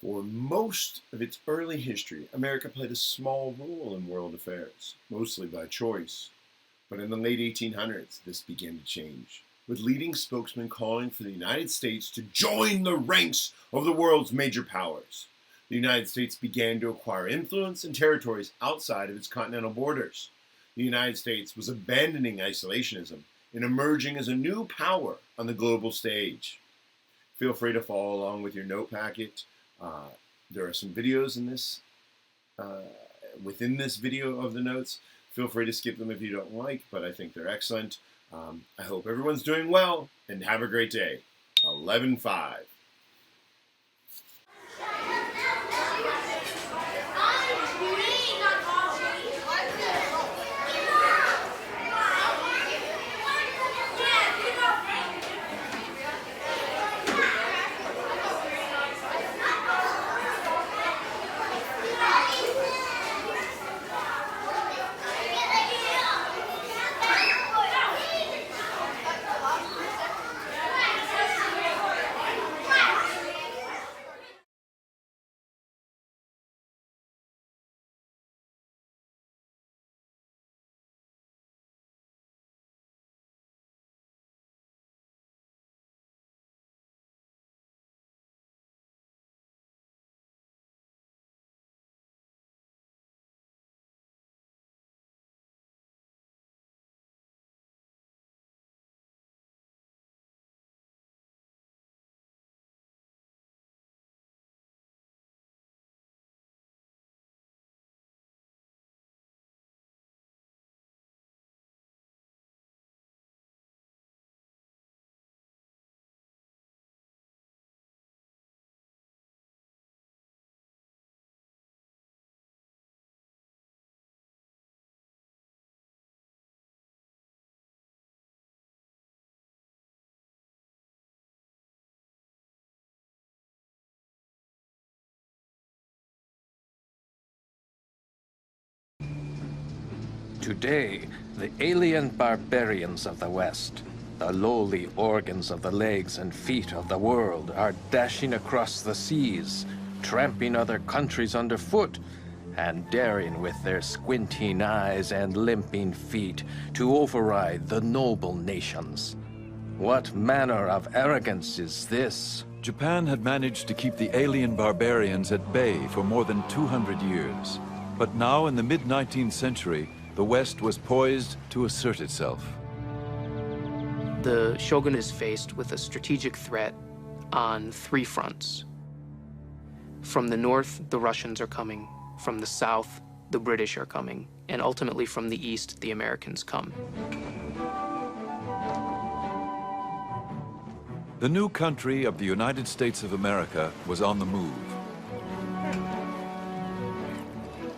For most of its early history, America played a small role in world affairs, mostly by choice. But in the late 1800s, this began to change, with leading spokesmen calling for the United States to join the ranks of the world's major powers. The United States began to acquire influence in territories outside of its continental borders. The United States was abandoning isolationism and emerging as a new power on the global stage. Feel free to follow along with your note packet. There are some videos in this, within this video of the notes. Feel free to skip them if you don't like, but I think they're excellent. I hope everyone's doing well, and have a great day. 11-5. Today, the alien barbarians of the West, the lowly organs of the legs and feet of the world, are dashing across the seas, tramping other countries underfoot, and daring with their squinting eyes and limping feet to override the noble nations. What manner of arrogance is this? Japan had managed to keep the alien barbarians at bay for more than 200 years. But now, in the mid-19th century, the West was poised to assert itself. The shogun is faced with a strategic threat on three fronts. From the north, the Russians are coming. From the south, the British are coming. And ultimately, from the east, the Americans come. The new country of the United States of America was on the move.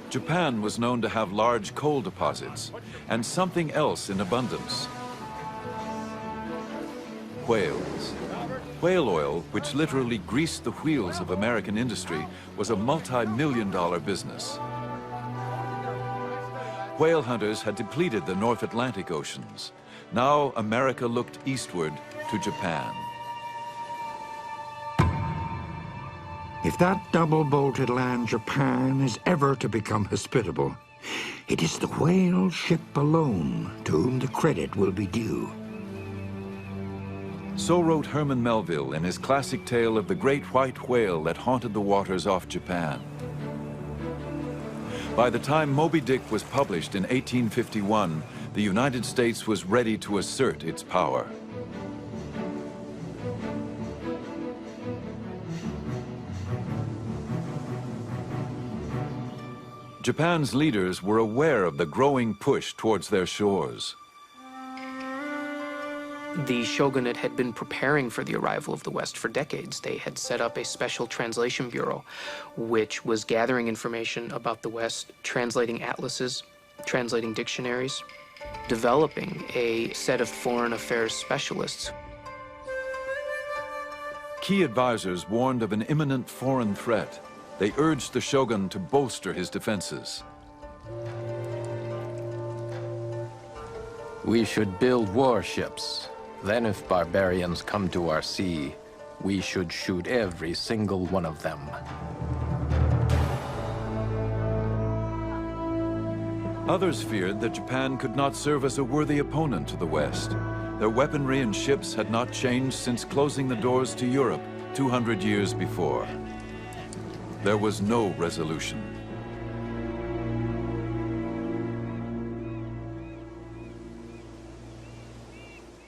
Japan was known to have large coal deposits and something else in abundance: whales. Whale oil, which literally greased the wheels of American industry, was a multi-million-dollar business. Whale hunters had depleted the North Atlantic oceans. Now America looked eastward to Japan. If that double-bolted land Japan is ever to become hospitable, it is the whale ship alone to whom the credit will be due. So wrote Herman Melville in his classic tale of the great white whale that haunted the waters off Japan. By the time Moby Dick was published in 1851, the United States was ready to assert its power. Japan's leaders were aware of the growing push towards their shores. The shogunate had been preparing for the arrival of the West for decades. They had set up a special translation bureau, which was gathering information about the West, translating atlases, translating dictionaries, developing a set of foreign affairs specialists. Key advisors warned of an imminent foreign threat. They urged the shogun to bolster his defenses. We should build warships. Then if barbarians come to our sea, We should shoot every single one of them. Others feared that Japan could not serve as a worthy opponent to the West. Their weaponry and ships had not changed since closing the doors to Europe 200 years before. There was no resolution.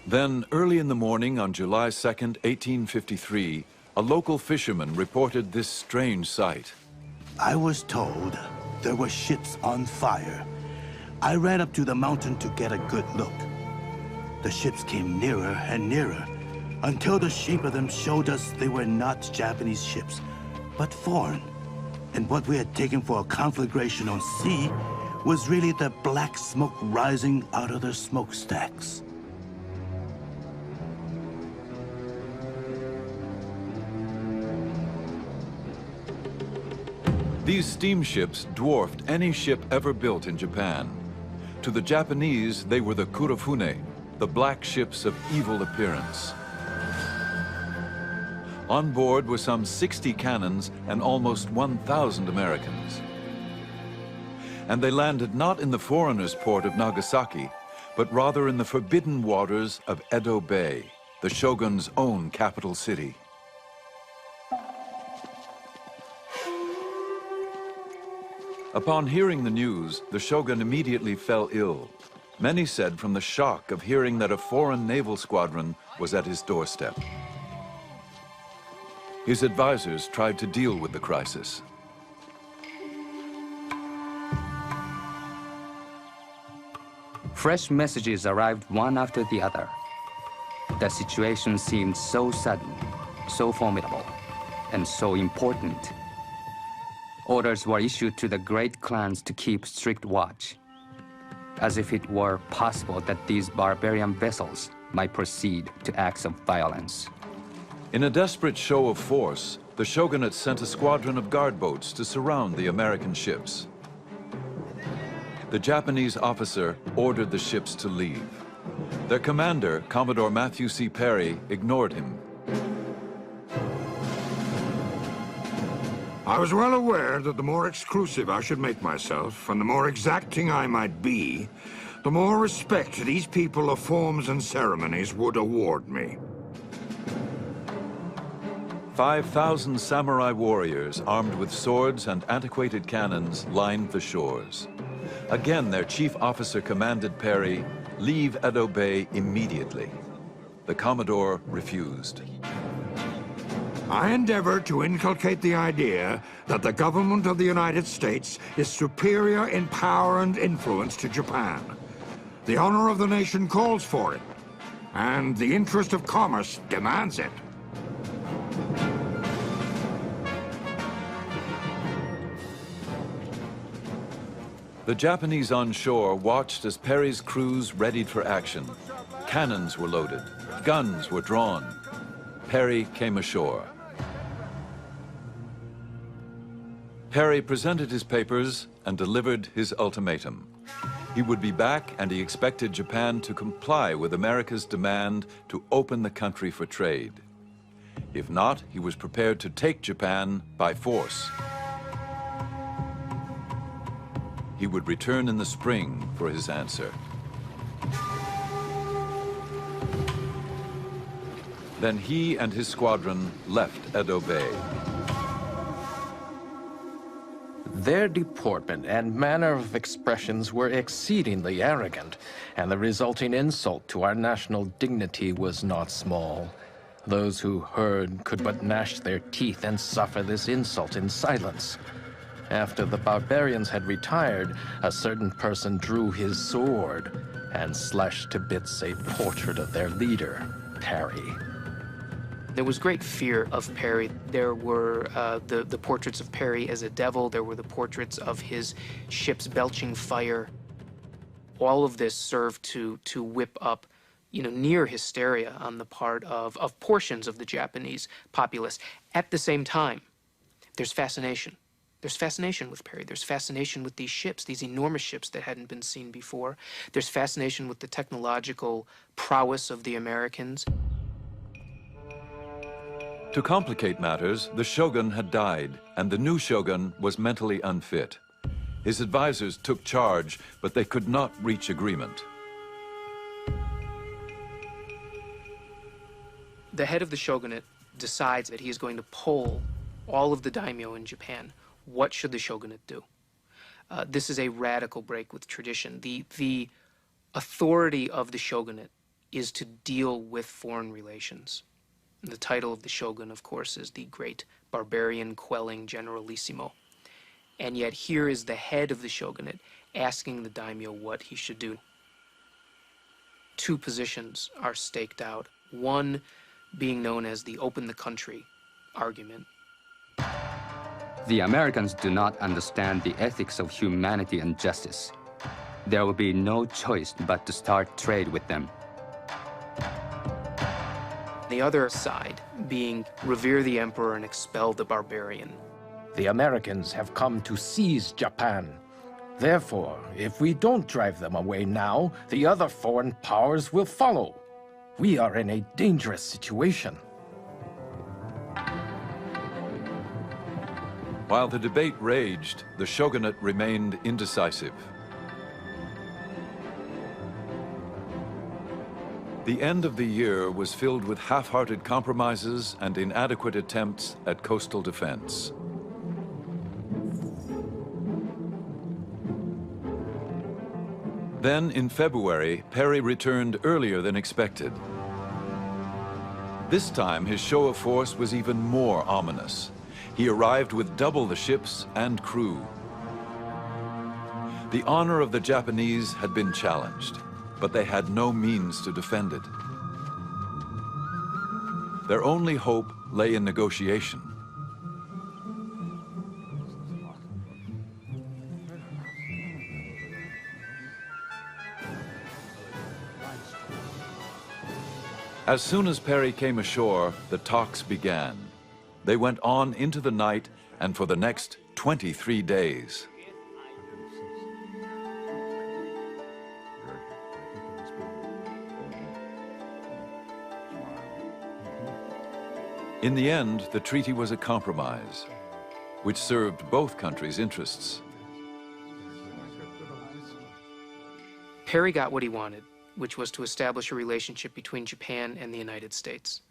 Then, early in the morning on July 2nd, 1853, a local fisherman reported this strange sight. I was told there were ships on fire. I ran up to the mountain to get a good look. The ships came nearer and nearer until the shape of them showed us they were not Japanese ships, but foreign. And what we had taken for a conflagration on sea was really the black smoke rising out of their smokestacks. These steamships dwarfed any ship ever built in Japan. To the Japanese, they were the kurofune, the black ships of evil appearance. On board were some 60 cannons and almost 1,000 Americans. And they landed not in the foreigners' port of Nagasaki, but rather in the forbidden waters of Edo Bay, the shogun's own capital city. Upon hearing the news, the shogun immediately fell ill. Many said from the shock of hearing that a foreign naval squadron was at his doorstep. His advisors tried to deal with the crisis. Fresh messages arrived one after the other. The situation seemed so sudden, so formidable, and so important. Orders were issued to the great clans to keep strict watch, as if it were possible that these barbarian vessels might proceed to acts of violence. In a desperate show of force, the shogunate sent a squadron of guard boats to surround the American ships. The Japanese officer ordered the ships to leave. Their commander, Commodore Matthew C. Perry, ignored him. I was well aware that the more exclusive I should make myself, and the more exacting I might be, the more respect these people of forms and ceremonies would award me. 5,000 samurai warriors armed with swords and antiquated cannons lined the shores. Again, their chief officer commanded Perry, leave Edo Bay immediately. The Commodore refused. I endeavor to inculcate the idea that the government of the United States is superior in power and influence to Japan. The honor of the nation calls for it, and the interest of commerce demands it. The Japanese on shore watched as Perry's crews readied for action. Cannons were loaded, guns were drawn. Perry came ashore. Perry presented his papers and delivered his ultimatum. He would be back, and he expected Japan to comply with America's demand to open the country for trade. If not, he was prepared to take Japan by force. He would return in the spring for his answer. Then he and his squadron left Edo Bay. Their deportment and manner of expressions were exceedingly arrogant, and the resulting insult to our national dignity was not small. Those who heard could but gnash their teeth and suffer this insult in silence. After the barbarians had retired, a certain person drew his sword and slashed to bits a portrait of their leader, Perry. There was great fear of Perry. There were the portraits of Perry as a devil. There were the portraits of his ships belching fire. All of this served to whip up, near hysteria on the part of portions of the Japanese populace. At the same time, there's fascination. There's fascination with Perry. There's fascination with these ships, these enormous ships that hadn't been seen before. There's fascination with the technological prowess of the Americans. To complicate matters, the shogun had died, and the new shogun was mentally unfit. His advisors took charge, but they could not reach agreement. The head of the shogunate decides that he is going to poll all of the daimyo in Japan. What should the shogunate do? This is a radical break with tradition. The authority of the shogunate is to deal with foreign relations. The title of the shogun, of course, is the great barbarian quelling generalissimo. And yet here is the head of the shogunate asking the daimyo what he should do. Two positions are staked out, one being known as the open the country argument. The Americans do not understand the ethics of humanity and justice. There will be no choice but to start trade with them. The other side being revere the emperor and expel the barbarian. The Americans have come to seize Japan. Therefore, if we don't drive them away now, the other foreign powers will follow. We are in a dangerous situation. While the debate raged, the shogunate remained indecisive. The end of the year was filled with half-hearted compromises and inadequate attempts at coastal defense. Then, in February, Perry returned earlier than expected. This time, his show of force was even more ominous. He arrived with double the ships and crew. The honor of the Japanese had been challenged, but they had no means to defend it. Their only hope lay in negotiation. As soon as Perry came ashore, the talks began. They went on into the night and for the next 23 days. In the end, the treaty was a compromise, which served both countries' interests. Perry got what he wanted, which was to establish a relationship between Japan and the United States.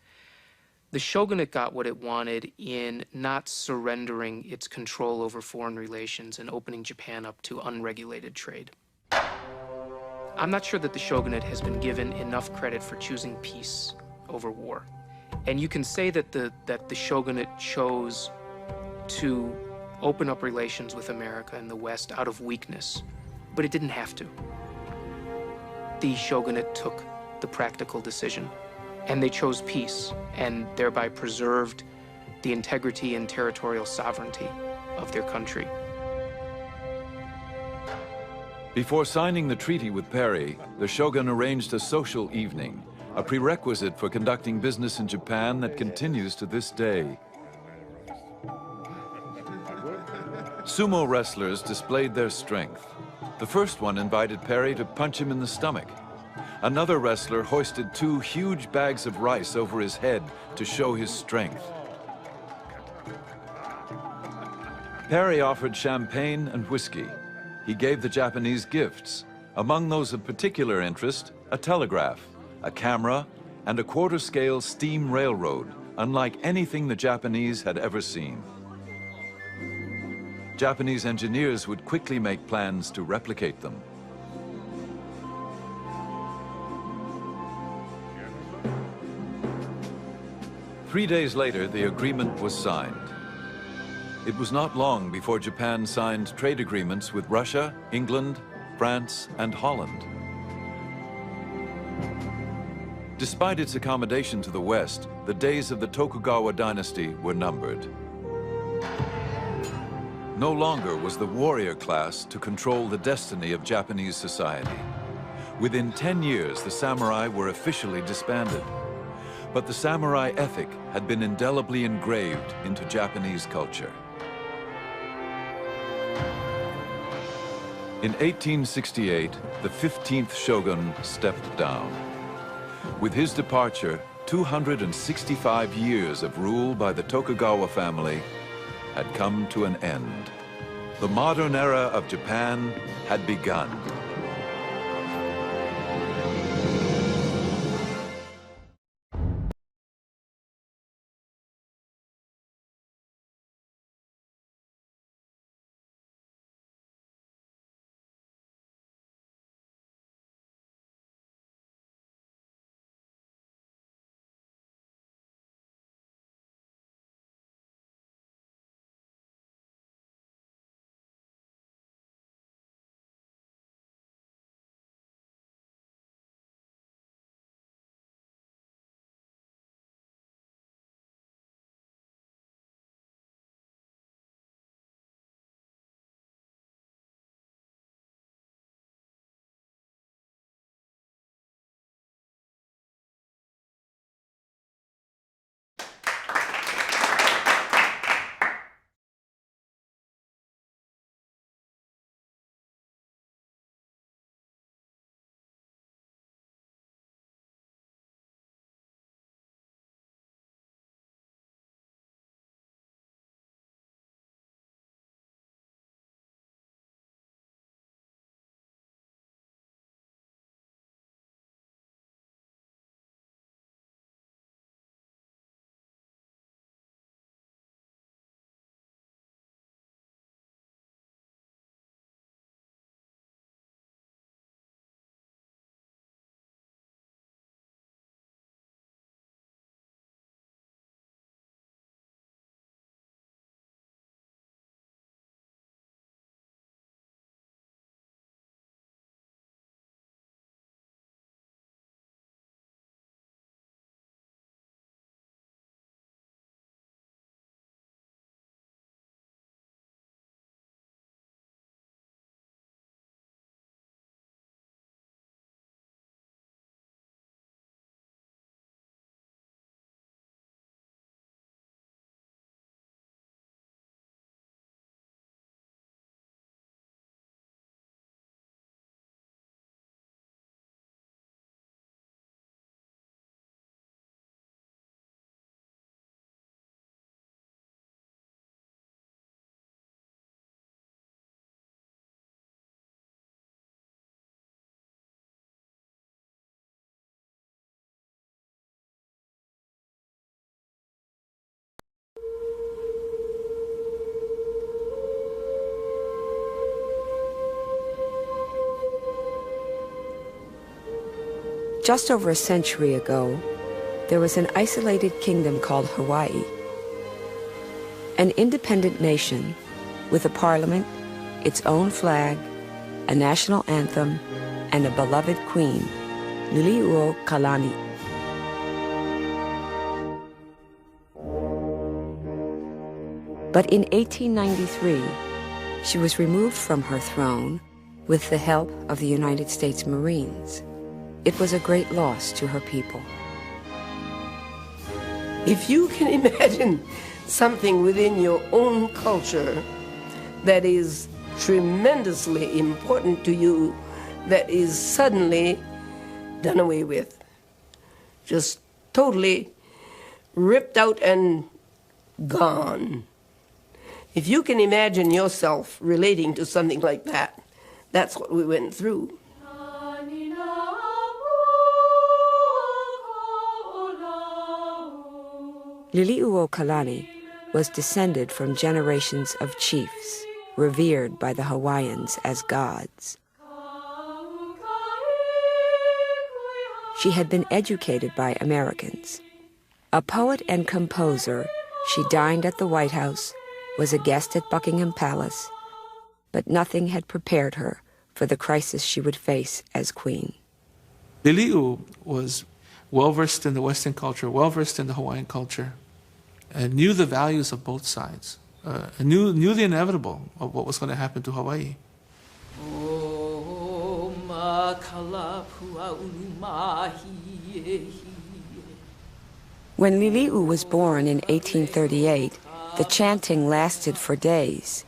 The shogunate got what it wanted in not surrendering its control over foreign relations and opening Japan up to unregulated trade. I'm not sure that the shogunate has been given enough credit for choosing peace over war. And you can say that the shogunate chose to open up relations with America and the West out of weakness, but it didn't have to. The shogunate took the practical decision, and they chose peace, and thereby preserved the integrity and territorial sovereignty of their country. Before signing the treaty with Perry, the shogun arranged a social evening, a prerequisite for conducting business in Japan that continues to this day. Sumo wrestlers displayed their strength. The first one invited Perry to punch him in the stomach. Another wrestler hoisted 2 huge bags of rice over his head to show his strength. Perry offered champagne and whiskey. He gave the Japanese gifts. Among those of particular interest, a telegraph, a camera, and a quarter-scale steam railroad, unlike anything the Japanese had ever seen. Japanese engineers would quickly make plans to replicate them. Three days later, the agreement was signed. It was not long before Japan signed trade agreements with Russia, England, France, and Holland. Despite its accommodation to the West, the days of the Tokugawa dynasty were numbered. No longer was the warrior class to control the destiny of Japanese society. Within 10 years, the samurai were officially disbanded. But the samurai ethic had been indelibly engraved into Japanese culture. In 1868, the 15th shogun stepped down. With his departure, 265 years of rule by the Tokugawa family had come to an end. The modern era of Japan had begun. Just over a century ago, there was an isolated kingdom called Hawaii, an independent nation with a parliament, its own flag, a national anthem, and a beloved queen, Liliuokalani. But in 1893, she was removed from her throne with the help of the United States Marines. It was a great loss to her people. If you can imagine something within your own culture that is tremendously important to you that is suddenly done away with, just totally ripped out and gone. If you can imagine yourself relating to something like that, that's what we went through. Liliuokalani was descended from generations of chiefs, revered by the Hawaiians as gods. She had been educated by Americans. A poet and composer, she dined at the White House, was a guest at Buckingham Palace, but nothing had prepared her for the crisis she would face as queen. Liliu was well-versed in the Western culture, well-versed in the Hawaiian culture, and knew the values of both sides, and knew the inevitable of what was going to happen to Hawaii. When Liliu was born in 1838, the chanting lasted for days.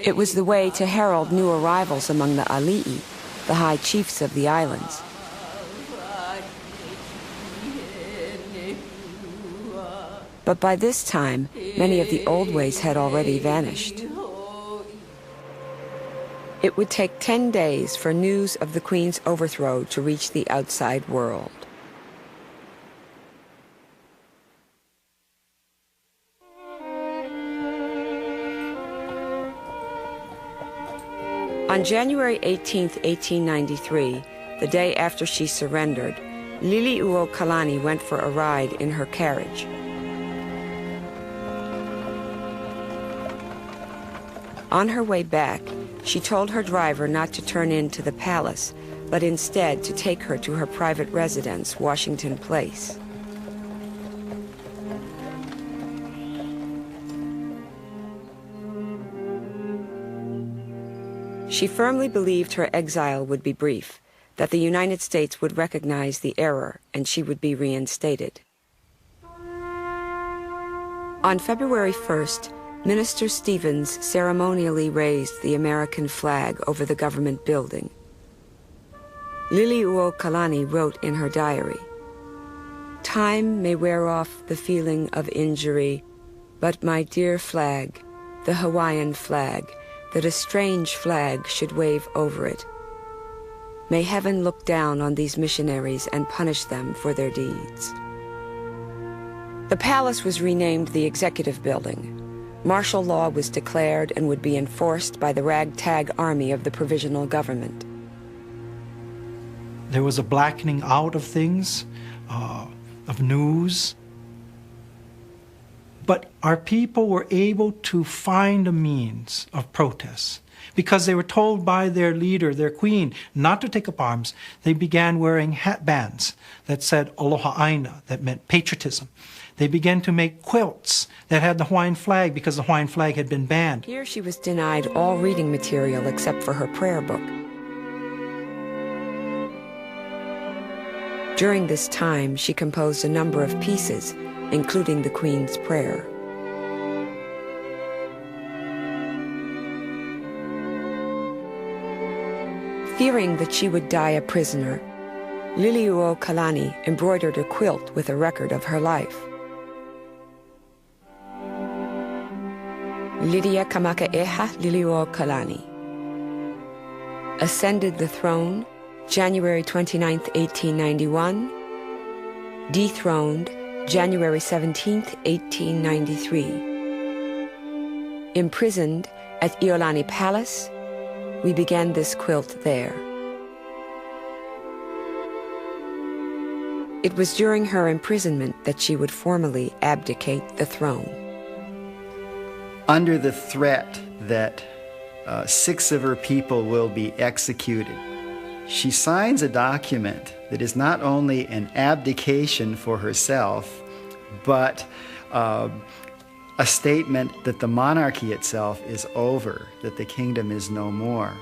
It was the way to herald new arrivals among the ali'i, the high chiefs of the islands. But by this time, many of the old ways had already vanished. It would take 10 days for news of the Queen's overthrow to reach the outside world. On January 18, 1893, the day after she surrendered, Liliuokalani went for a ride in her carriage. On her way back, she told her driver not to turn into the palace, but instead to take her to her private residence, Washington Place. She firmly believed her exile would be brief, that the United States would recognize the error and she would be reinstated. On February 1st, Minister Stevens ceremonially raised the American flag over the government building. Liliuokalani wrote in her diary, "Time may wear off the feeling of injury, but my dear flag, the Hawaiian flag, that a strange flag should wave over it. May heaven look down on these missionaries and punish them for their deeds." The palace was renamed the Executive Building. Martial law was declared and would be enforced by the ragtag army of the provisional government. There was a blackening out of things, of news. But our people were able to find a means of protest. Because they were told by their leader, their queen, not to take up arms, they began wearing hatbands that said Aloha Aina, that meant patriotism. They began to make quilts that had the Hawaiian flag because the Hawaiian flag had been banned. Here she was denied all reading material except for her prayer book. During this time, she composed a number of pieces, including the Queen's Prayer. Fearing that she would die a prisoner, Liliuokalani embroidered a quilt with a record of her life. Lydia Kamakaeha Liliuokalani ascended the throne January 29, 1891, dethroned January 17, 1893. Imprisoned at Iolani Palace, we began this quilt there. It was during her imprisonment that she would formally abdicate the throne. Under the threat that 6 of her people will be executed, she signs a document that is not only an abdication for herself, but a statement that the monarchy itself is over, that the kingdom is no more.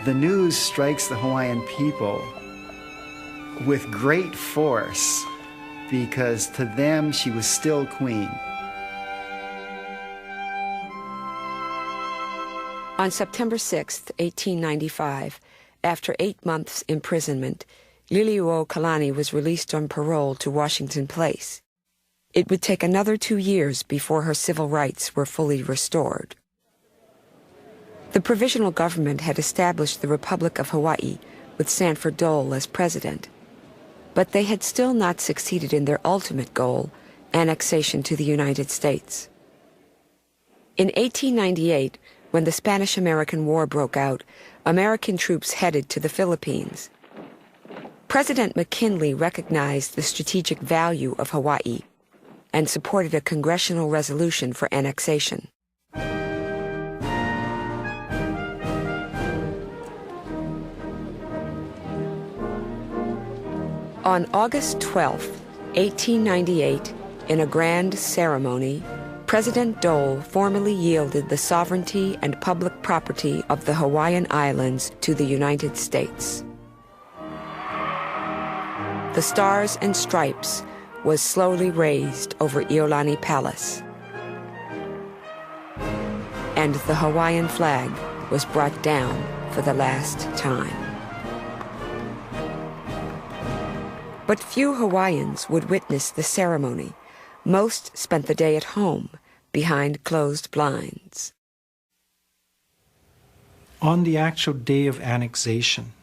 The news strikes the Hawaiian people with great force because to them she was still queen. On September 6, 1895, after 8 months' imprisonment, Liliuokalani was released on parole to Washington Place. It would take another 2 years before her civil rights were fully restored. The provisional government had established the Republic of Hawaii with Sanford Dole as president, but they had still not succeeded in their ultimate goal, annexation to the United States. In 1898, when the Spanish-American War broke out, American troops headed to the Philippines. President McKinley recognized the strategic value of Hawaii and supported a congressional resolution for annexation. On August 12, 1898, in a grand ceremony, President Dole formally yielded the sovereignty and public property of the Hawaiian Islands to the United States. The Stars and Stripes was slowly raised over Iolani Palace. and the Hawaiian flag was brought down for the last time. But few Hawaiians would witness the ceremony. Most spent the day at home, behind closed blinds. On the actual day of annexation,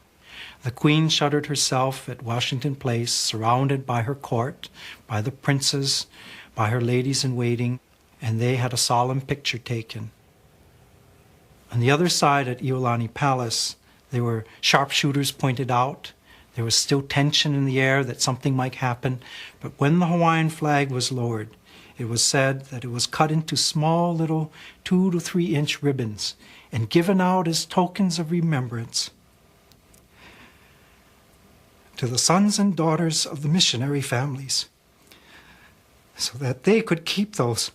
the Queen shuttered herself at Washington Place, surrounded by her court, by the princes, by her ladies-in-waiting, and they had a solemn picture taken. On the other side at Iolani Palace, there were sharpshooters pointed out. There was still tension in the air that something might happen, but when the Hawaiian flag was lowered, it was said that it was cut into small little 2 to 3 inch ribbons and given out as tokens of remembrance to the sons and daughters of the missionary families, so that they could keep those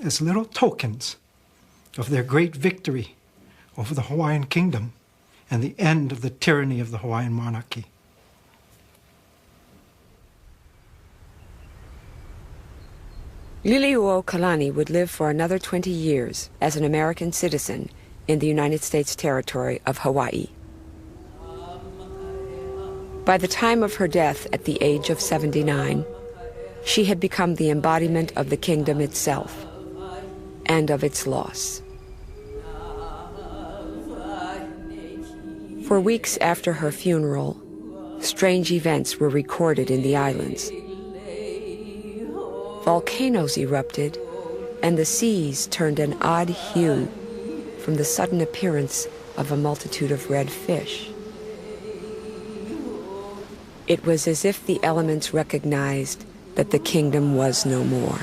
as little tokens of their great victory over the Hawaiian kingdom and the end of the tyranny of the Hawaiian monarchy. Liliuokalani would live for another 20 years as an American citizen in the United States territory of Hawaii. By the time of her death at the age of 79, she had become the embodiment of the kingdom itself and of its loss. For weeks after her funeral, strange events were recorded in the islands. Volcanoes erupted, and the seas turned an odd hue from the sudden appearance of a multitude of red fish. It was as if the elements recognized that the kingdom was no more.